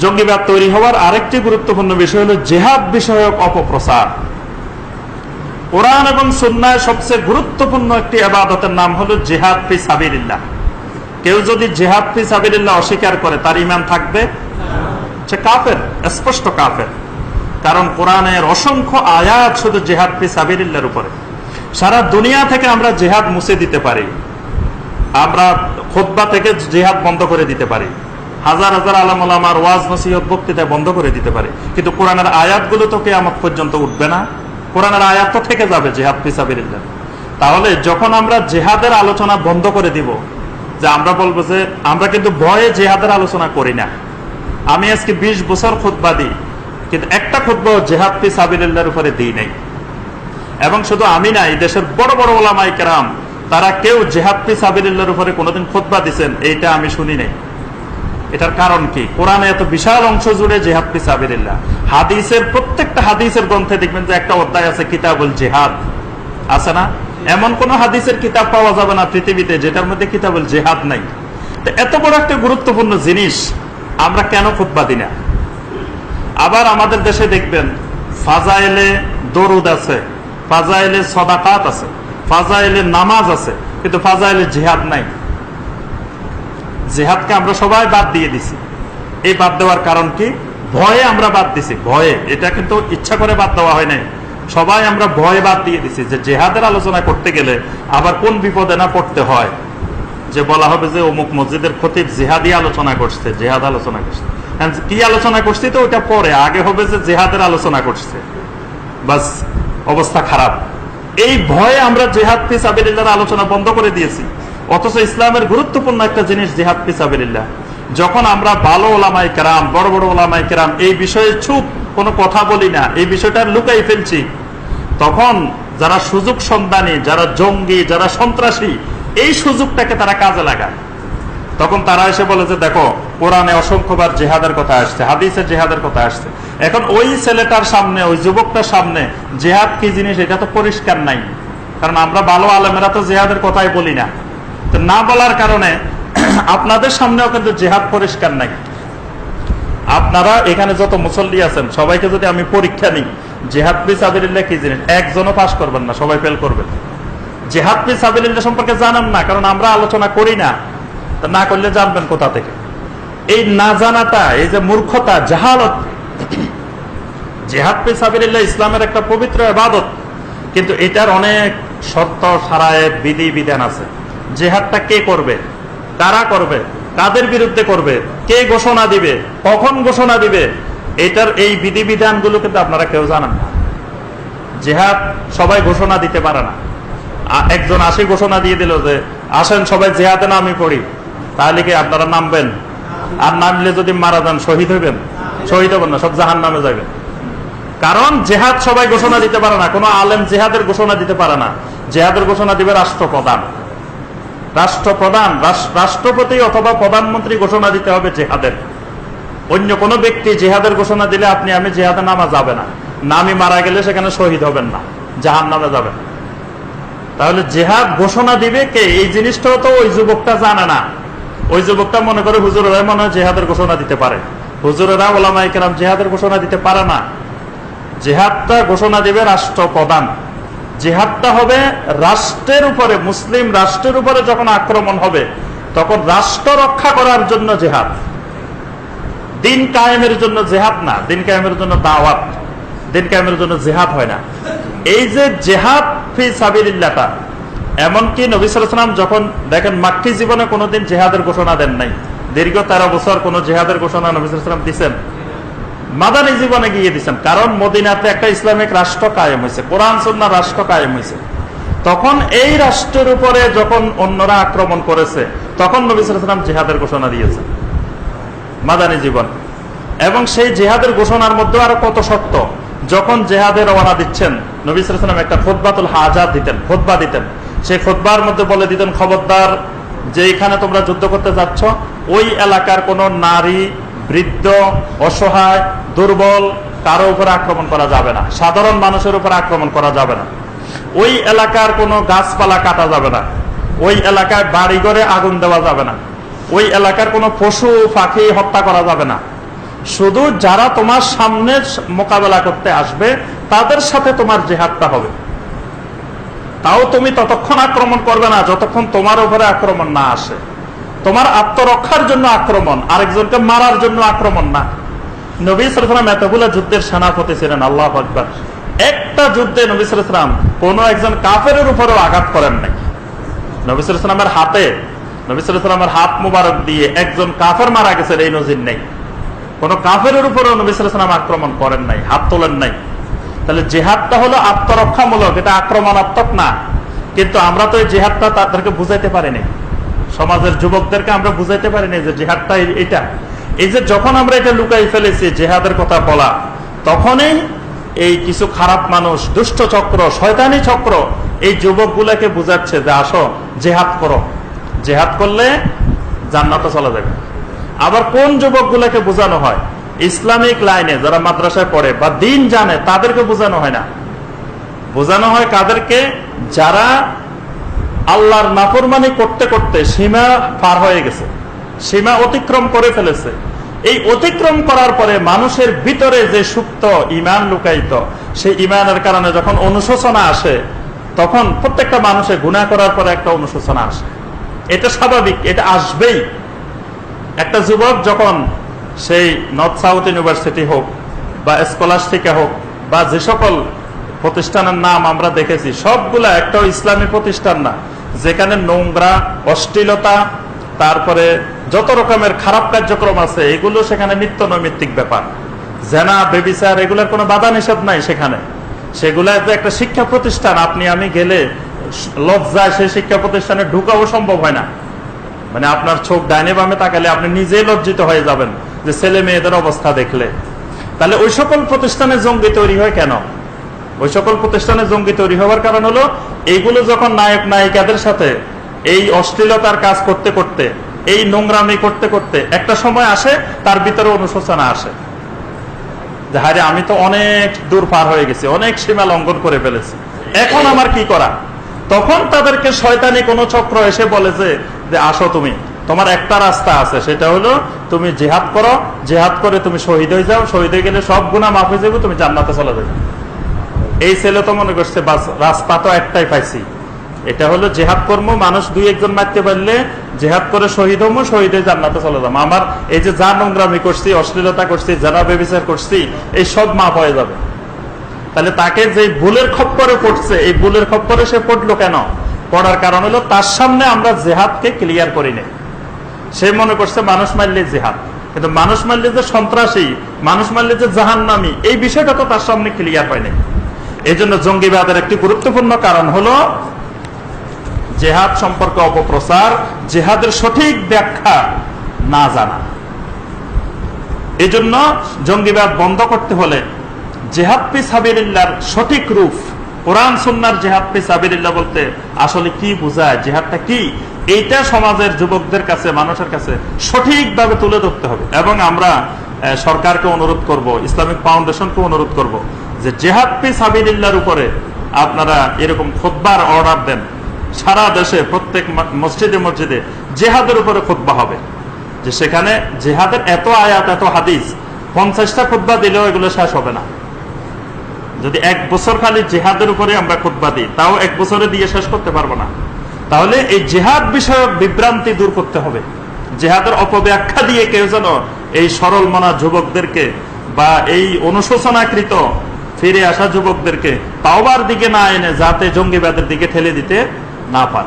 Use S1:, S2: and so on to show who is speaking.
S1: জঙ্গিবাদ তৈরি হওয়ার আরেকটি গুরুত্বপূর্ণ বিষয় হলো জিহাদ বিষয়ক অপপ্রচার। কোরআন এবং সুন্নাহয় সবচেয়ে গুরুত্বপূর্ণ একটি ইবাদতের নাম হলো জিহাদ ফি সাবিলিল্লাহ। কেউ যদি জিহাদ ফি সাবিলিল্লাহ অস্বীকার করে তার ঈমান থাকবে? সে কাফের, স্পষ্ট কাফের। কারণ কোরআনের অসংখ্য আয়াত শুধু জিহাদ ফি সাবিলিল্লাহর উপরে। সারা দুনিয়া থেকে আমরা জিহাদ মুছে দিতে পারি, আমরা খুতবা থেকে জিহাদ বন্ধ করে দিতে পারি, হাজার হাজার আলেম ওলামার ওয়াজ নসিহত বক্তৃতায় বন্ধ করে দিতে পারি, কিন্তু কোরআনের আয়াতগুলো তো কিয়ামত পর্যন্ত উঠবে না। কোরআনের আয়াত তো থেকে যাবে জিহাদ ফি সাবিলিল্লাহ। তাহলে যখন আমরা জিহাদের আলোচনা বন্ধ করে দিব, যে আমরা বলবো যে আমরা কিন্তু ভয়ে জিহাদের আলোচনা করি না, আমি আজকে 20 বছর খুতবা দিই কিন্তু একটা খুতবা জিহাদ ফি সাবিলিল্লাহর উপরে দিই নাই। এবং শুধু আমি নাই, দেশের বড় বড় ওলামায়ে কেরাম তারা কেউ জিহাদ ফি সাবিলিল্লাহর উপরে কোনোদিন খুতবা দিবেন এইটা আমি শুনি নাই। এটার কারণ কি? কোরআনে এত বিশাল অংশ জুড়ে জিহাদ ফি সাবিলিল্লাহ। হাদিসের প্রত্যেকটা হাদিসের গ্রন্থে দেখবেন যে একটা অধ্যায় আছে কিতাবুল জিহাদ, আছে না? এমন কোন হাদিসের কিতাব পাওয়া যাবে না পৃথিবীতে যেটার মধ্যে কিতাবুল জিহাদ নাই। তো এত বড় একটা গুরুত্বপূর্ণ জিনিস আমরা কেন খুতবা দিই না? আবার আমাদের দেশে দেখবেন ফাজাইলে দরুদ আছে, ফাজাইলে সাদাকাত আছে, ফাজাইলে নামাজ আছে, কিন্তু ফাজাইলে জিহাদ নাই। জিহাদকে আমরা সবাই বাদ দিয়ে দিছি। এই বাদ দেওয়ার কারণ কি? ভয়ে আমরা বাদ দিছি, ভয়ে। এটা কিন্তু ইচ্ছা করে বাদ দেওয়া হয় নাই, সবাই আমরা ভয়ে বাদ দিয়ে দিছি যে জিহাদের আলোচনা করতে গেলে আবার কোন বিপদে না পড়তে হয়, যে বলা হবে যে অমুক মসজিদের খতিব জিহাদি আলোচনা করছে, জিহাদ আলোচনা করছে। কি আলোচনা করছি তো ওটা পরে, আগে হবে যে জিহাদের আলোচনা করছে, বাস অবস্থা খারাপ। এই ভয়ে আমরা জিহাদ ফি সাবিলিল্লাহর আলোচনা বন্ধ করে দিয়েছি। অথচ ইসলামের গুরুত্বপূর্ণ একটা জিনিস জিহাদ ফি সাবিলিল্লাহ। যখন আমরা ভালো ওলামায়ে কেরাম, বড় বড় ওলামায়ে কেরাম এই বিষয়ে চুপ, কোনো কথা বলি না, এই বিষয়টা লুকাই ফেলছি, তখন যারা সুযোগ সন্ধানী, যারা জঙ্গি, যারা সন্ত্রাসী, এই সুযোগটাকে তারা কাজে লাগায়। তখন তারা এসে বলে যে দেখো কোরআনে অসংখ্যবার জিহাদের কথা আসছে, হাদিসে জিহাদের কথা আসছে। এখন ওই ছেলেটার সামনে, ওই যুবকটার সামনে জিহাদ কি জিনিস এটা তো পরিষ্কার নাই, কারণ আমরা ভালো আলেমেরা তো জিহাদের কথাই বলি না। তো না বলার কারণে আপনাদের সামনেও কিন্তু জিহাদ পরিষ্কার নাই। আপনারা এখানে যত মুসল্লি আছেন সবাইকে যদি আমি পরীক্ষা নিই জিহাদ ফি সাবিলিল্লাহ কি জিনিস, একজনও পাস করবেন না, সবাই ফেল করবেন। জিহাদ ফি সাবিলিল্লাহ সম্পর্কে জানেন না, কারণ আমরা আলোচনা করি না। তা না করলে জানবেন কোথা থেকে? এই না জানাটা, এই যে মূর্খতা, জাহালত। জিহাদ ফি সাবিলিল্লাহ ইসলামের একটা পবিত্র ইবাদত, কিন্তু এটার অনেক শর্ত শারায়েত বিধি বিধান আছে। জিহাদটা কে করবে, কারা করবে, কাদের বিরুদ্ধে করবে, কে ঘোষণা দিবে, কখন ঘোষণা দিবে, এটার এই বিধি বিধানগুলো কিন্তু আপনারা কেউ জানেন না। জিহাদ সবাই ঘোষণা দিতে পারে না। একজন আসি ঘোষণা দিয়ে দিল যে আসেন সবাই জিহাদে নামি পড়ি, তাহলে কি আপনারা নামবেন? আর নামলে যদি মারা যান শহীদ হইবেন? শহীদ হবেন না, সব জাহান্নামে যাবেন। কারণ জিহাদ সবাই ঘোষণা দিতে পারে না, কোনো আলেম জিহাদের ঘোষণা দিতে পারে না। জিহাদের ঘোষণা দিবে রাষ্ট্রপ্রধান, রাষ্ট্রপতি অথবা প্রধানমন্ত্রী ঘোষণা দিতে হবে জিহাদের। অন্য কোন ব্যক্তি জিহাদের ঘোষণা দিলে আপনি আমি জিহাদে নামা যাবে না, নামি মারা গেলে সেখানে শহীদ হবেন না, জাহান্নামে যাবেন। তাহলে জিহাদ ঘোষণা দিবে কে, এই জিনিসটাও তো ওই যুবকটা জানে না। ওই যুবকটা মনে করে হুজুরেরা মনে হয় জিহাদের ঘোষণা দিতে পারে, হুজুরেরা ওলামায়ে কেরাম জিহাদের ঘোষণা দিতে পারে না। জিহাদটা ঘোষণা দিবে রাষ্ট্রপ্রধান। জিহাদটা হবে রাষ্ট্রের উপরে, মুসলিম রাষ্ট্রের উপরে যখন আক্রমণ হবে তখন রাষ্ট্র রক্ষা করার জন্য জিহাদ, দিন কায়েমের জন্য জিহাদ না। দিন কায়েমের জন্য দাওয়াত, দিন কায়েমের জন্য জিহাদ হয় না। এই যে জিহাদ ফি সাবিলিল্লাহটা, এমনকি নবী সাল্লাল্লাহু আলাইহি ওয়াসাল্লাম যখন দেখেন মাক্কি জীবনে কোনোদিন জিহাদের ঘোষণা দেন নাই, দীর্ঘ 13 বছর কোন জিহাদের ঘোষণা নবী সাল্লাল্লাহু আলাইহি ওয়াসাল্লাম দিয়েছেন? মাদানী জীবনে গিয়ে দিচ্ছেন, কারণ মদিনাতে একটা ইসলামিক রাষ্ট্র কায়েম হয়েছে, কোরআন সুন্নাহ রাষ্ট্র কায়েম হয়েছে। তখন এই রাষ্ট্রের উপরে যখন অন্যরা আক্রমণ করেছে তখন নবী সাল্লাল্লাহু আলাইহি ওয়াসাল্লাম জিহাদের ঘোষণা দিয়েছেন মাদানী জীবন। এবং সেই জিহাদের ঘোষণার মধ্যে আরো কত শর্ত। যখন জিহাদের রওনা দিচ্ছেন নবী সাল্লাল্লাহু আলাইহি ওয়াসাল্লাম একটা খুতবাতুল হাজাত দিতেন, খুতবা দিতেন। সেই খুতবার মধ্যে বলে দিতেন, খবরদার যেখানে তোমরা যুদ্ধ করতে যাচ্ছ ওই এলাকার কোন নারী, বৃদ্ধ, অসহায়, দুর্বল কারো উপর আক্রমণ করা যাবে না, সাধারণ মানুষের উপর আক্রমণ করা যাবে না। ওই এলাকার কোনো গাছপালা কাটা যাবে না, ওই এলাকায় বাড়িঘরে আগুন দেওয়া যাবে না, ওই এলাকার কোনো পশু পাখি হত্যা করা যাবে না। শুধু যারা তোমার সামনে মোকাবেলা করতে আসবে তাদের সাথে তোমার জিহাদটা হবে। তাও তুমি ততক্ষণ আক্রমণ করবে না যতক্ষণ তোমার উপরে আক্রমণ না আসে। তোমার আত্মরক্ষার জন্য আক্রমণ, আরেকজনকে মারার জন্য আক্রমণ না। নবী সাল্লাল্লাহু আলাইহি ওয়াসাল্লাম এতগুলো যুদ্ধের সেনাপতি ছিলেন, আল্লাহু আকবার। একটা যুদ্ধে নবী সাল্লাল্লাহু আলাইহি ওয়াসাল্লাম কোন একজন কাফেরের উপরেও আঘাত করেন নাই। নবী সাল্লাল্লাহু আলাইহি ওয়াসাল্লামের হাতে, নবী সাল্লাল্লাহু আলাইহি ওয়াসাল্লামের হাত মুবারক দিয়ে একজন কাফের মারা গেছে, এই নজির নেই। কোন কাফেরের উপরেও নবী সাল্লাল্লাহু আলাইহি ওয়াসাল্লাম আক্রমণ করেন নাই, হাত তোলেন নাই। তাহলে জিহাদটা হলো আত্মরক্ষামূলক, এটা আক্রমণাত্মক না। কিন্তু আমরা তো এই জিহাদটা তাদেরকে বুঝাইতে পারিনি, সমাজের যুবকদেরকে আমরা বুঝাইতে পারিনি যে জিহাদটা এটা। এই যে যখন আমরা এটা লুকাই ফেলেছি জিহাদের কথা বলা, তখনই এই কিছু খারাপ মানুষ, দুষ্ট চক্র, শয়তানি চক্র এই যুবকগুলাকে বুঝাচ্ছে যে আসো জিহাদ করো, জিহাদ করলে জান্নাতে চলে যাবে। আবার কোন যুবকগুলাকে বোঝানো হয়? ইসলামিক লাইনে যারা মাদ্রাসায় পড়ে বা দিন জানে তাদেরকে বোঝানো হয় না। বোঝানো হয় কাদেরকে? যারা আল্লাহর নাফরমানি করতে করতে সীমা পার হয়ে গেছে, সীমা অতিক্রম করে ফেলেছে। এই অতিক্রম করার পরে মানুষের ভিতরে যে সুপ্ত ঈমান লুকায়িত, সেই ঈমানের কারণে যখন অনুশোচনা আসে, তখন প্রত্যেকটা মানুষের গুনাহ করার পরে একটা অনুশোচনা আসে। এটা স্বাভাবিক, এটা আসবেই। একটা যুবক যখন সেই নর্থ সাউথ ইউনিভার্সিটি হোক বা স্কলাস্টিকা হোক বা যে সকল প্রতিষ্ঠানের নাম আমরা দেখেছি, সবগুলা একটাও ইসলামী প্রতিষ্ঠান না, যেখানে নোংরা, অশ্লীলতা, তারপরে যত রকমের খারাপ কার্যক্রম আছে এগুলো সেখানে নিত্য নৈমিত্তিক ব্যাপার। জেনা, বেবিচার, এগুলোর কোনো বাধা নিষেধ নাই সেখানে। সেগুলা তো একটা শিক্ষা প্রতিষ্ঠান, আপনি আমি গেলে লজ্জায় সেই শিক্ষা প্রতিষ্ঠানে ঢুকাও সম্ভব হয় না। মানে আপনার চোখ ডাইনে বামে তাকালে আপনি নিজেই লজ্জিত হয়ে যাবেন যে ছেলে মেয়েদের অবস্থা দেখলে। তাহলে ওই সকল প্রতিষ্ঠানে জঙ্গি তৈরি হয় কেন? ওই সকল প্রতিষ্ঠানে জঙ্গি তৈরি হওয়ার কারণ হলো এইগুলো যখন নায়ক নায়িকাদের সাথে এই অশ্লীলতার কাজ করতে করতে, এই নোংরামি করতে করতে একটা সময় আসে, তার ভিতরে অনুশোচনা আসে যে হায়রে আমি তো অনেক দূর পার হয়ে গেছি, অনেক সীমা লঙ্ঘন করে ফেলেছি, এখন আমার কি করা? তখন তাদেরকে শয়তানি কোন চক্র এসে বলে যে আসো তুমি, তোমার একটা রাস্তা আছে, সেটা হলো তুমি জিহাদ করো, জিহাদ করে তুমি শহীদ হয়ে যাও, শহীদ হয়ে গেলে সব গুনাহ মাফ হয়ে যাবে, তুমি জান্নাতে চলে যাবে। এই ছেলে তো মনে করছে বাস রাস্তা তো একটাই পাইছি, এটা হলো জিহাদ কর্ম, মানুষ দুই একজন মারতে পারলে জিহাদ করে শহীদ হবো, শহীদ হয়ে জান্নাতে চলে যাবো। আমার এই যে যা নোংরামি করছি, অশ্লীলতা করছি, যারা ব্যভিচার করছি, এই সব মাফ হয়ে যাবে। তাহলে তাকে যে ভুলের খপ্পরে পড়ছে, এই ভুলের খপ্পরে সে পড়লো কেন? পড়ার কারণ হলো তার সামনে আমরা জিহাদকে ক্লিয়ার করি নাই। সে মনে করছে মানুষ মারলে জিহাদ, কিন্তু মানুষ মারলে যে সন্ত্রাসী, মানুষ মারলে যে জাহান্নামী, এই বিষয়টা তো তার সামনে ক্লিয়ার হয় নাই। এই জন্য জঙ্গিবাদের একটি গুরুত্বপূর্ণ কারণ হলো জিহাদ সম্পর্কে অপপ্রচার, জিহাদের সঠিক ব্যাখ্যা না জানা। এই জন্য জঙ্গিবাদ বন্ধ করতে হলে জিহাদ ফি সাবিলিল্লাহর সঠিক রূপ, কোরআন সুন্নাহর জিহাদ ফি সাবিলিল্লাহ বলতে আসলে কি বোঝায়, জিহাদটা কি, এইটা সমাজের যুবকদের কাছে, মানুষের কাছে সঠিকভাবে তুলে ধরতে হবে। এবং আমরা সরকারকে অনুরোধ করব, ইসলামিক ফাউন্ডেশনকে অনুরোধ করব যে জিহাদ ফি সাবিলিল্লাহর উপরে আপনারা এরকম খুতবার অর্ডার দেন। সারা দেশে প্রত্যেক মসজিদে মসজিদে জিহাদের উপরে খুতবা হবে, যে সেখানে জিহাদের এত আয়াত, এত হাদিস, 50টা খুতবা দিলেও এগুলো শেষ হবে না। যদি এক বছর খালি জিহাদের উপরে আমরা খুতবা দিই, তাও এক বছরে দিয়ে শেষ করতে পারবো না। তাহলে এই জিহাদ বিষয়ক বিভ্রান্তি দূর করতে হবে। জিহাদের অপব্যাখ্যা দিয়ে কেউ যেন এই সরল মনা যুবকদেরকে বা এই অনুশোচনাকৃত ফিরে আসা যুবকদেরকে তাওবার দিকে না এনে যাতে জঙ্গিবাদের দিকে ঠেলে দিতে না পারে।